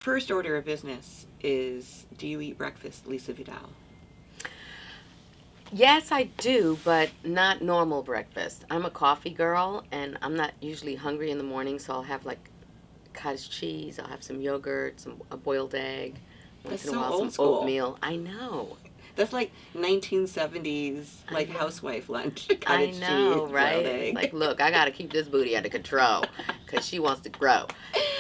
First order of business is, do you eat breakfast, Lisa Vidal? Yes, I do, but not normal breakfast. I'm a coffee girl, and I'm not usually hungry in the morning, so I'll have like cottage cheese, I'll have some yogurt, a boiled egg, That's once in a so while old some school. oatmeal. I know. That's like 1970s, I like know. housewife lunch, I cottage cheese, know, boiled right? It's like, egg. look, I got to keep this booty under control because she wants to grow.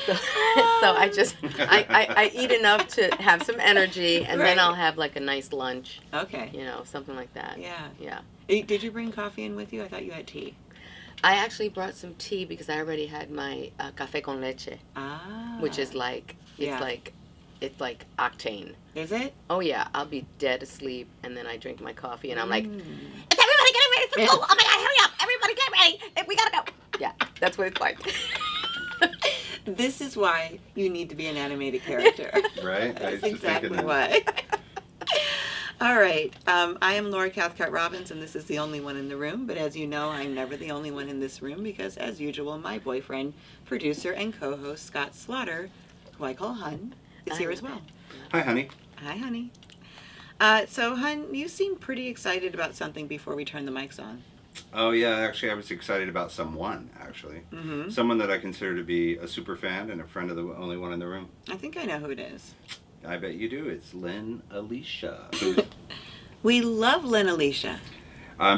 So, so I eat enough to have some energy, and then I'll Right. have like a nice lunch, Okay. something like that. Yeah. Yeah. Did you bring coffee in with you? I thought you had tea. I actually brought some tea because I already had my café con leche, which Ah. is like Yeah. it's like octane. Is it? Oh yeah, I'll be dead asleep, and then I drink my coffee, and I'm like, Mm. "Is everybody getting ready for school? Oh my God, hurry up! Everybody get ready! We gotta go!" Yeah, that's what it's like. This is why you need to be an animated character. Right? I That's used to think exactly of that. why. All right. I am Laura Cathcart Robbins, and this is the only one in the room. But as you know, I'm never the only one in this room because, as usual, my boyfriend, producer, and co host, Scott Slaughter, who I call Hun, is here as well. Hi, honey. Hi, honey. So, Hun, you seem pretty excited about something before we turn the mics on. Oh, yeah, actually, I was excited about someone, actually. Mm-hmm. Someone that I consider to be a super fan and a friend of the only one in the room. I think I know who it is. I bet you do. It's Lynn Alicia. We love Lynn Alicia.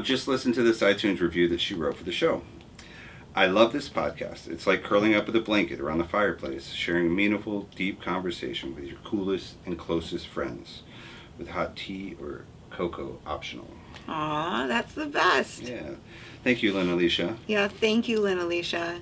Just listen to this iTunes review that she wrote for the show. I love this podcast. It's like curling up with a blanket around the fireplace, sharing a meaningful, deep conversation with your coolest and closest friends, with hot tea or cocoa optional. Aw, that's the best. Yeah. Thank you, Lynn Alicia. Yeah, thank you, Lynn Alicia.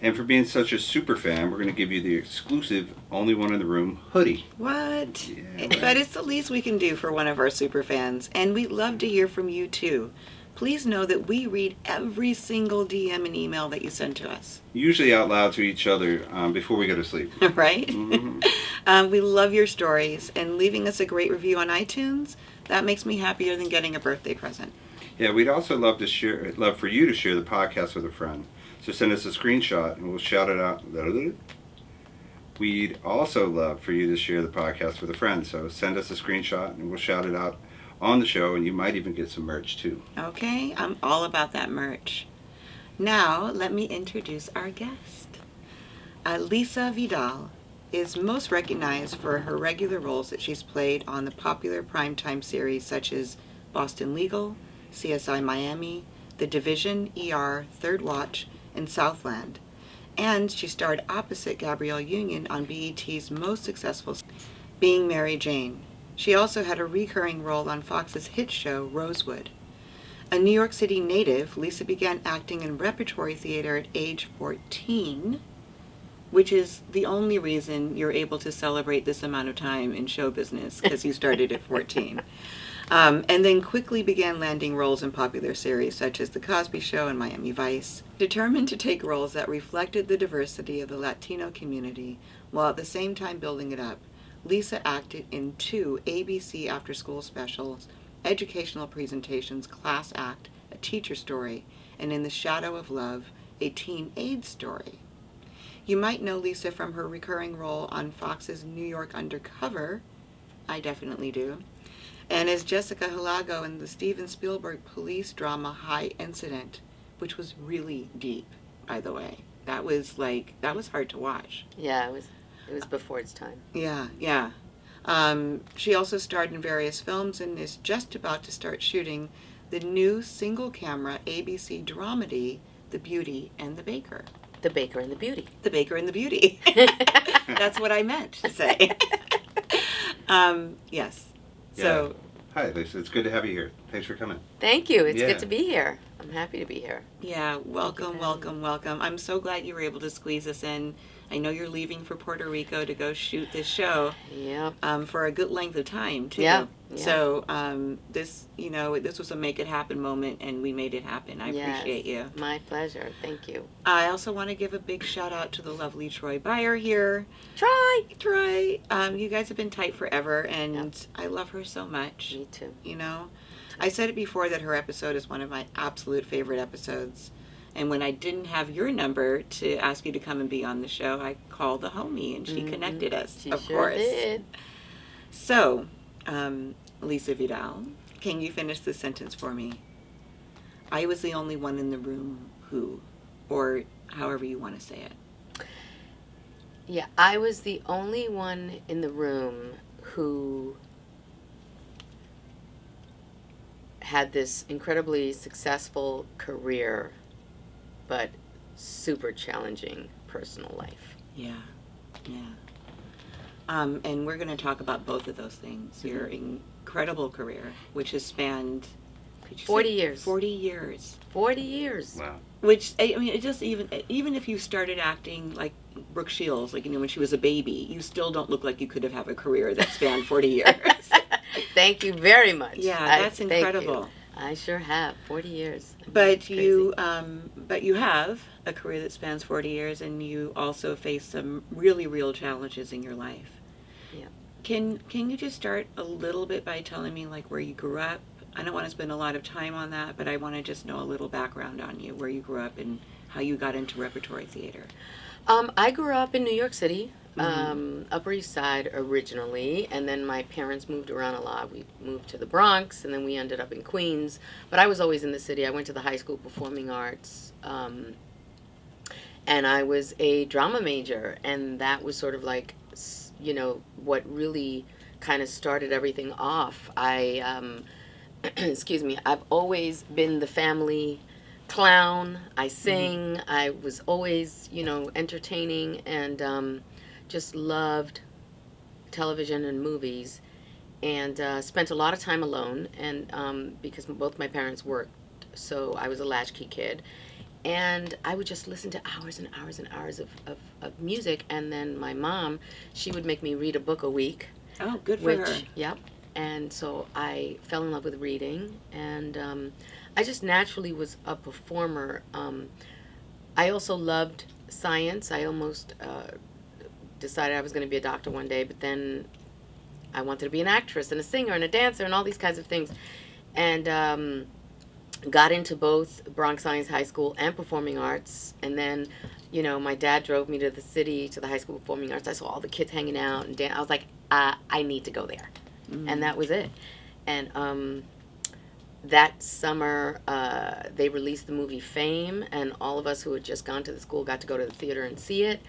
And for being such a super fan, we're going to give you the exclusive Only One in the Room hoodie. What? Yeah, But it's the least we can do for one of our super fans, and we'd love to hear from you too. Please know that we read every single DM and email that you send to us. Usually out loud to each other before we go to sleep. Right? Mm-hmm. We love your stories, and leaving us a great review on iTunes, that makes me happier than getting a birthday present. Yeah, we'd also love for you to share the podcast with a friend. So send us a screenshot and we'll shout it out. We'd also love for you to share the podcast with a friend. So send us a screenshot and we'll shout it out on the show, and you might even get some merch too. Okay, I'm all about that merch. Now, let me introduce our guest. Lisa Vidal is most recognized for her regular roles that she's played on the popular primetime series such as Boston Legal, CSI Miami, The Division, ER, Third Watch, and Southland. And she starred opposite Gabrielle Union on BET's most successful Being Mary Jane. She also had a recurring role on Fox's hit show Rosewood. A New York City native, Lisa began acting in repertory theater at age 14, which is the only reason you're able to celebrate this amount of time in show business, because you started at 14. And then quickly began landing roles in popular series such as The Cosby Show and Miami Vice. Determined to take roles that reflected the diversity of the Latino community while at the same time building it up, Lisa acted in 2 ABC after-school specials, educational presentations, Class Act, A Teacher Story, and In the Shadow of Love, a teen AIDS story. You might know Lisa from her recurring role on Fox's New York Undercover. I definitely do. And as Jessica Hilago in the Steven Spielberg police drama High Incident, which was really deep, by the way. That was hard to watch. Yeah, it was before its time. Yeah. She also starred in various films and is just about to start shooting the new single-camera ABC dramedy, The Beauty and the Baker. The Baker and the Beauty. The Baker and the Beauty. That's what I meant to say. Yes. So, Hi, Lisa. It's good to have you here. Thanks for coming. Thank you. It's Yeah. good to be here. I'm happy to be here. yeah, welcome. I'm so glad you were able to squeeze us in. I know you're leaving for Puerto Rico to go shoot this show. Yep. For a good length of time, too. Yeah. So, this was a make it happen moment, and we made it happen. I appreciate you. My pleasure. Thank you. I also want to give a big shout out to the lovely Troy Byer here. Troy! You guys have been tight forever, and I love her so much. Me too. I said it before that her episode is one of my absolute favorite episodes. And when I didn't have your number to ask you to come and be on the show, I called the homie and she connected us, She of sure course. did. So, Lisa Vidal, can you finish this sentence for me? I was the only one in the room who, or however you want to say it. Yeah, I was the only one in the room who had this incredibly successful career, but super challenging personal life. Yeah, yeah. And we're going to talk about both of those things. Your incredible career, which has spanned 40 years. 40 years. 40 years. Wow. Which, I mean, it just even if you started acting like Brooke Shields, like, when she was a baby, you still don't look like you could have a career that spanned 40 years. Thank you very much. Yeah, that's thank incredible. you. I sure have 40 years. But you have a career that spans 40 years, and you also face some really real challenges in your life. Yeah. Can you just start a little bit by telling me, like, where you grew up? I don't want to spend a lot of time on that, but I want to just know a little background on you, where you grew up and how you got into repertory theater. I grew up in New York City, Upper East Side originally, and then my parents moved around a lot. We moved to the Bronx, and then we ended up in Queens. But I was always in the city. I went to the high school performing arts, and I was a drama major, and that was sort of like, what really kind of started everything off. Excuse me, I've always been the family clown. I sing. I was always, entertaining, and just loved television and movies, and spent a lot of time alone, and because both my parents worked, so I was a latchkey kid. And I would just listen to hours and hours and hours of music, and then my mom, she would make me read a book a week. Oh, good for her. Yep. And so I fell in love with reading, and I just naturally was a performer. I also loved science. I almost decided I was going to be a doctor one day, but then I wanted to be an actress and a singer and a dancer and all these kinds of things. And got into both Bronx Science High School and performing arts. And then, my dad drove me to the city, to the high school performing arts. I saw all the kids hanging out and I was like, I need to go there. And that was it. And that summer, they released the movie Fame, and all of us who had just gone to the school got to go to the theater and see it.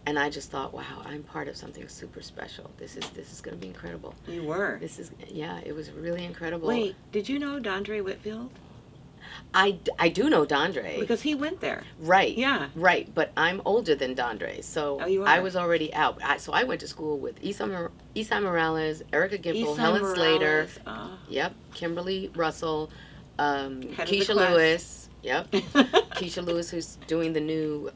And I just thought, wow, I'm part of something super special. This is going to be incredible. You were. It was really incredible. Wait, did you know Dondre Whitfield? I do know Dondre. Because he went there. Right. Yeah. Right, but I'm older than Dondre, so you are. I was already out. So I went to school with Esai Morales, Erica Gimple, Esai Helen Morales. Slater, Oh. yep, Kimberly Russell, Head of the Keisha class. Lewis, yep, Keisha Lewis, who's doing the new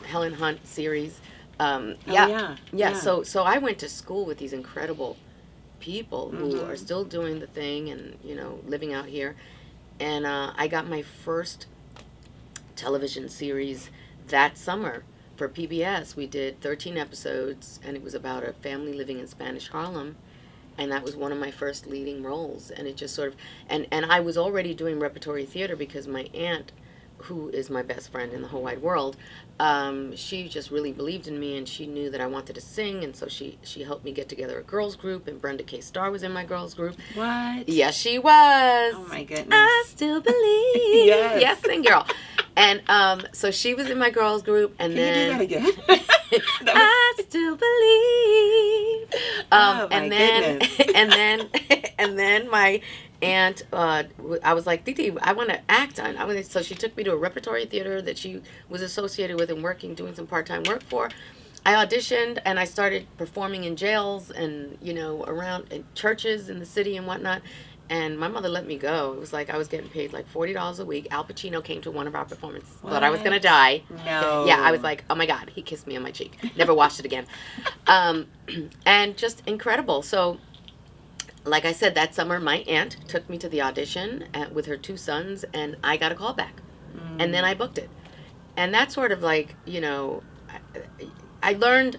Helen Hunt series. Yeah. So I went to school with these incredible people who are still doing the thing and living out here. And I got my first television series that summer for PBS. We did 13 episodes, and it was about a family living in Spanish Harlem. And that was one of my first leading roles. And it just sort of, and I was already doing repertory theater because my aunt, who is my best friend in the whole wide world, she just really believed in me, and she knew that I wanted to sing, and so she helped me get together a girls group, and Brenda K. Starr was in my girls group. What? Yes, she was. Oh my goodness. I still believe. Yes. Yes, sing girl. And so she was in my girls group, and Can you do that again? I still believe. Oh my goodness. and then my aunt, I was like, Titi, I want to act on. So she took me to a repertory theater that she was associated with and doing some part-time work for. I auditioned, and I started performing in jails and around in churches in the city and whatnot. And my mother let me go. It was like I was getting paid like $40 a week. Al Pacino came to one of our performances. Thought I was going to die. No. Yeah, I was like, oh my God, he kissed me on my cheek. Never washed it again. And just incredible. So, like I said, that summer, my aunt took me to the audition with her two sons, and I got a call back. And then I booked it. And that's sort of like, I learned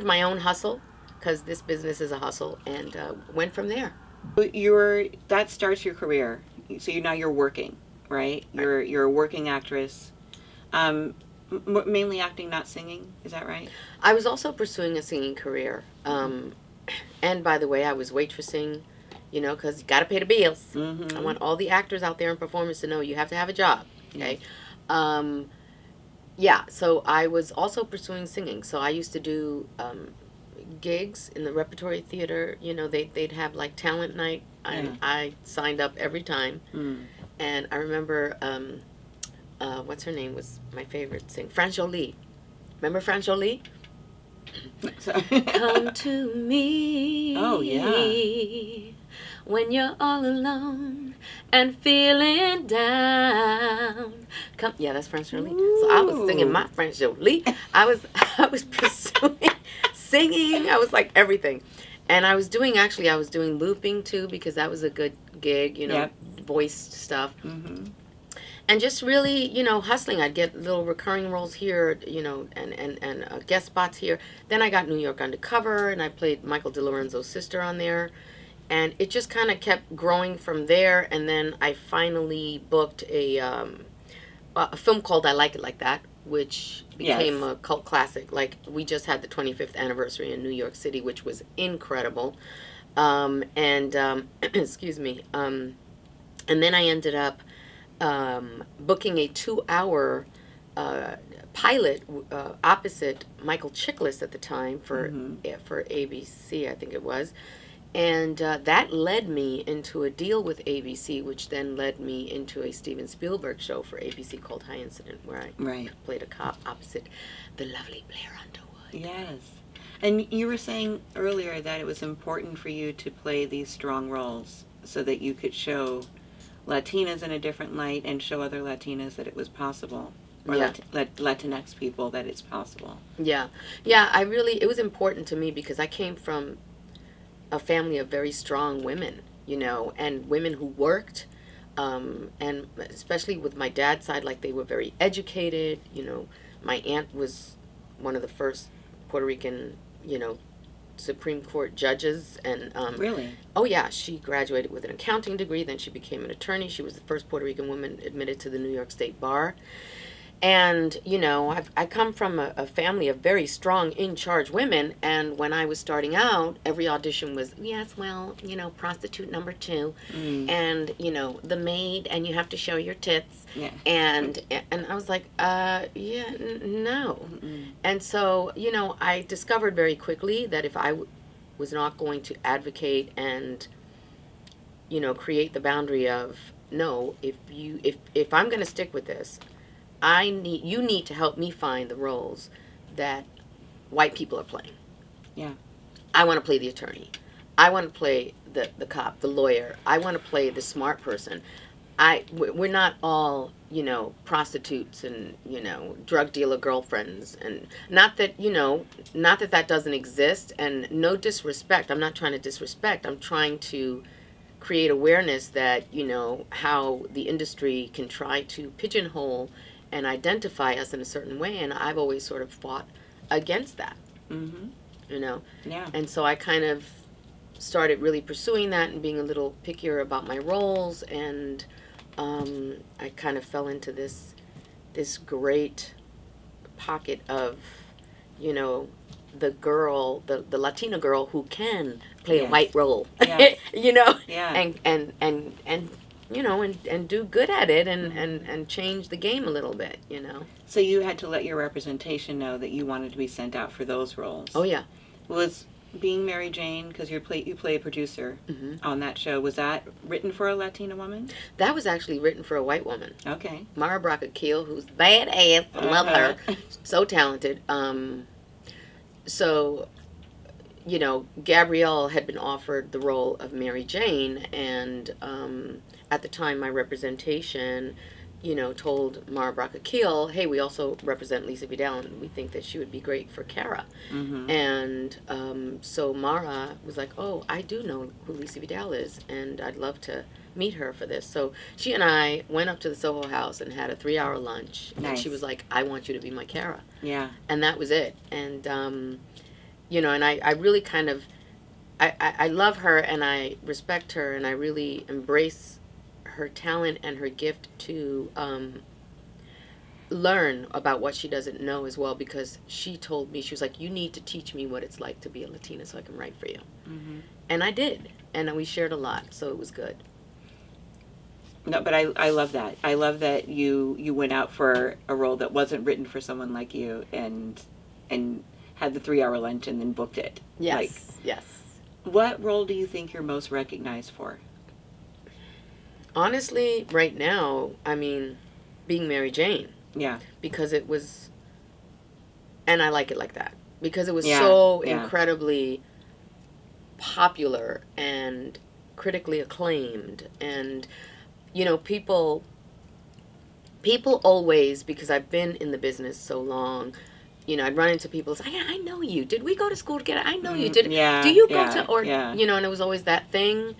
my own hustle, because this business is a hustle, and went from there. That starts your career. So now you're working, right? You're a working actress. Mainly acting, not singing. Is that right? I was also pursuing a singing career. And by the way, I was waitressing, because you got to pay the bills. Mm-hmm. I want all the actors out there in performance to know you have to have a job. Okay. Yes. Yeah, so I was also pursuing singing. So I used to do gigs in the repertory theater. They'd have like talent night. Yeah. I signed up every time. Mm. And I remember, what's her name was my favorite singer? Fran Jolie. Remember Fran Jolie? Come to me. Oh, yeah. When you're all alone and feeling down. Come, yeah, that's Fran Jolie. So I was singing my Fran Jolie. I was pursuing singing. I was like everything. And I was doing looping too, because that was a good gig, Yep. voice stuff. Mm-hmm. And just really, hustling. I'd get little recurring roles here, and guest spots here. Then I got New York Undercover, and I played Michael DeLorenzo's sister on there. And it just kind of kept growing from there. And then I finally booked a film called I Like It Like That, which became a cult classic. Like, we just had the 25th anniversary in New York City, which was incredible. Excuse me. And then I ended up booking a 2-hour pilot opposite Michael Chiklis at the time for ABC, I think it was. And that led me into a deal with ABC, which then led me into a Steven Spielberg show for ABC called High Incident, where I played a cop opposite the lovely Blair Underwood. Yes. And you were saying earlier that it was important for you to play these strong roles so that you could show Latinas in a different light and show other Latinas that it was possible. Or Latinx people that it's possible. Yeah. Yeah, it was important to me because I came from a family of very strong women, and women who worked, and especially with my dad's side, like they were very educated. My aunt was one of the first Puerto Rican, Supreme Court judges, and Really? Oh yeah, she graduated with an accounting degree. Then she became an attorney. She was the first Puerto Rican woman admitted to the New York State Bar. And, I come from a family of very strong, in-charge women. And when I was starting out, every audition was, yes, well, prostitute number 2. Mm. And, the maid, and you have to show your tits. Yeah. And I was like, no. Mm-mm. And so, I discovered very quickly that if I was not going to advocate and, create the boundary of, no, if I'm going to stick with this, you need to help me find the roles that white people are playing. Yeah. I want to play the attorney. I want to play the cop, the lawyer. I want to play the smart person. We're not all, prostitutes and, drug dealer girlfriends. And not that that doesn't exist, and no disrespect. I'm not trying to disrespect. I'm trying to create awareness that, how the industry can try to pigeonhole and identify us in a certain way, and I've always sort of fought against that. Mm-hmm. Yeah. And so I kind of started really pursuing that and being a little pickier about my roles, and I kind of fell into this great pocket of, the girl, the Latina girl who can play a white role, Yeah. Yeah. And do good at it and change the game a little bit, So you had to let your representation know that you wanted to be sent out for those roles. Oh, yeah. Was being Mary Jane, because you play a producer on that show, was that written for a Latina woman? That was actually written for a white woman. Okay. Mara Braca-Keel, who's badass. I love her. So talented. So, Gabrielle had been offered the role of Mary Jane, and at the time my representation, told Mara Braca-Keel, hey, we also represent Lisa Vidal, and we think that she would be great for Cara. Mm-hmm. And so Mara was like, oh, I do know who Lisa Vidal is, and I'd love to meet her for this. So she and I went up to the Soho House and had a 3-hour lunch. Nice. And she was like, I want you to be my Cara. Yeah. And that was it. And, and I really kind of, I love her, and I respect her, and I really embrace her talent and her gift to learn about what she doesn't know as well, because she told me, she was like, you need to teach me what it's like to be a Latina so I can write for you. Mm-hmm. And I did, and we shared a lot, so it was good. No, but I love that. I love that you went out for a role that wasn't written for someone like you, and had the 3-hour lunch and then booked it. Yes, Like, yes. what role do you think you're most recognized for? Honestly, right now, I mean, being Mary Jane. Yeah. Because it was, and I like it like that, because it was Yeah, so yeah. incredibly popular and critically acclaimed. And, you know, people always, because I've been in the business so long, you know, I'd run into people, say, I know you. Did we go to school together? I know you. Do you go to, or, you know, and it was always that thing.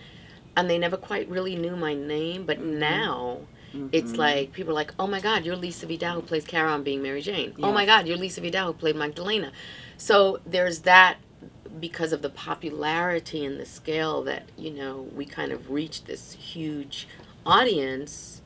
And they never quite really knew my name. But now it's like, people are like, oh my God, you're Lisa Vidal who plays Cara on Being Mary Jane. Yes. Oh my God, you're Lisa Vidal who played Magdalena. So there's that, because of the popularity and the scale that, you know, we kind of reached this huge audience.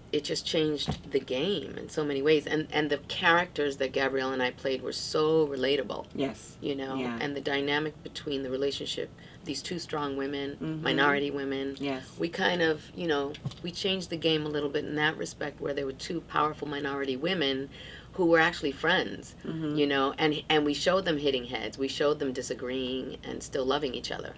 It just changed the game in so many ways. And the characters that Gabrielle and I played were so relatable. Yes. You know, Yeah. and the dynamic between the relationship, these two strong women, Mm-hmm. minority women. Yes. We kind of, you know, we changed the game a little bit in that respect, where there were two powerful minority women who were actually friends, Mm-hmm. you know, and we showed them hitting heads. We showed them disagreeing and still loving each other.